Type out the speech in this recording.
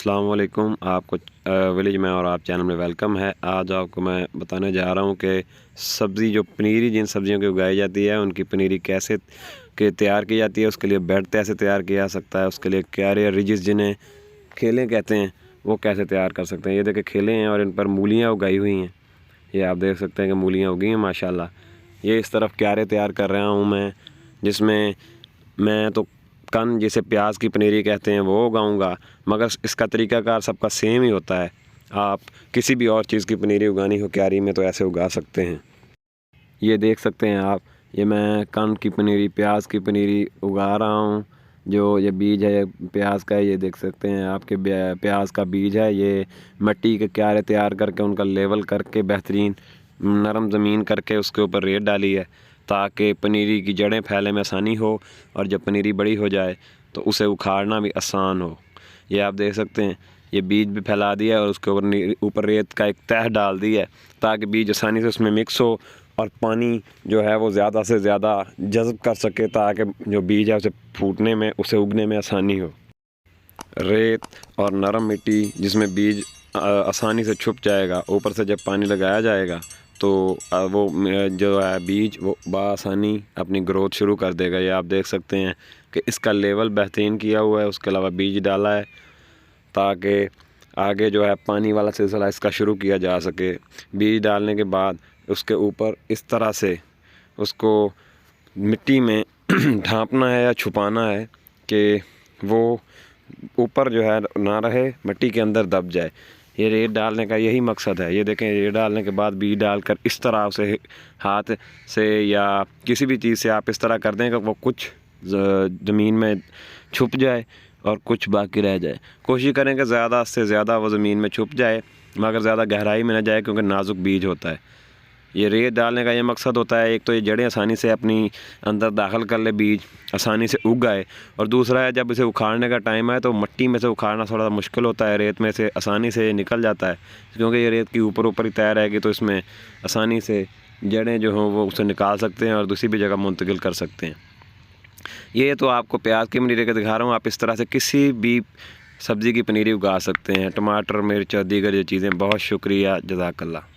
अस्सलाम वालेकुम। आपको विलेज में और आप चैनल में वेलकम है। आज आपको मैं बताने जा रहा हूँ कि सब्ज़ी जो पनीरी जिन सब्ज़ियों की उगाई जाती है उनकी पनीरी कैसे तैयार की जाती है। उसके लिए बेड कैसे तैयार किया जा सकता है, उसके लिए क्यारे या रिजिस जिन्हें खेलें कहते हैं वो कैसे तैयार कर सकते हैं। ये देखिए खेलें हैं और इन पर मूलियाँ उगाई हुई हैं। ये आप देख सकते हैं कि मूलियाँ उगी हैं माशाल्लाह। ये इस तरफ क्यारे तैयार कर रहा हूँ मैं, जिसमें मैं तो कन जिसे प्याज की पनीरी कहते हैं वो उगाऊंगा, मगर इसका तरीक़ाकार सबका सेम ही होता है। आप किसी भी और चीज़ की पनीरी उगानी हो क्यारी में तो ऐसे उगा सकते हैं। ये देख सकते हैं आप, ये मैं कन की पनीरी प्याज की पनीरी उगा रहा हूँ। जो ये बीज है प्याज का है, ये देख सकते हैं आपके प्याज का बीज है। ये मिट्टी के क्यारे तैयार करके उनका लेवल करके बेहतरीन नरम ज़मीन करके उसके ऊपर रेत डाली है ताकि पनीरी की जड़ें फैलने में आसानी हो और जब पनीरी बड़ी हो जाए तो उसे उखाड़ना भी आसान हो। ये आप देख सकते हैं, ये बीज भी फैला दिया है और उसके ऊपर रेत का एक तह डाल दी है ताकि बीज आसानी से उसमें मिक्स हो और पानी जो है वो ज़्यादा से ज़्यादा जज़ब कर सके ताकि जो बीज है उसे फूटने में उसे उगने में आसानी हो। रेत और नरम मिट्टी जिसमें बीज आसानी से छुप जाएगा, ऊपर से जब पानी लगाया जाएगा तो वो जो है बीज वो बआसानी अपनी ग्रोथ शुरू कर देगा। ये आप देख सकते हैं कि इसका लेवल बेहतरीन किया हुआ है। उसके अलावा बीज डाला है ताकि आगे जो है पानी वाला सिलसिला इसका शुरू किया जा सके। बीज डालने के बाद उसके ऊपर इस तरह से उसको मिट्टी में ढांपना है या छुपाना है कि वो ऊपर जो है ना रहे, मिट्टी के अंदर दब जाए। ये रेत डालने का यही मकसद है। ये देखें, रेत डालने के बाद बीज डालकर इस तरह से हाथ से या किसी भी चीज़ से आप इस तरह कर दें कि वो कुछ ज़मीन में छुप जाए और कुछ बाकी रह जाए। कोशिश करें कि ज़्यादा से ज़्यादा वो ज़मीन में छुप जाए मगर ज़्यादा गहराई में ना जाए क्योंकि नाजुक बीज होता है। ये रेत डालने का ये मकसद होता है, एक तो ये जड़ें आसानी से अपनी अंदर दाखिल कर ले, बीज आसानी से उग आए, और दूसरा है जब इसे उखाड़ने का टाइम आए तो मिट्टी में से उखाड़ना थोड़ा मुश्किल होता है, रेत में से आसानी से निकल जाता है क्योंकि ये रेत की ऊपर ऊपर ही तैयार रहेगी तो इसमें आसानी से जड़ें जो हों वो उसे निकाल सकते हैं और दूसरी भी जगह मुंतकिल कर सकते हैं। ये तो आपको प्याज की पनीरी का दिखा रहा हूँ, आप इस तरह से किसी भी सब्ज़ी की पनीरी उगा सकते हैं, टमाटर, मिर्च और दीगर ये चीज़ें। बहुत शुक्रिया, जज़ाकल्लाह।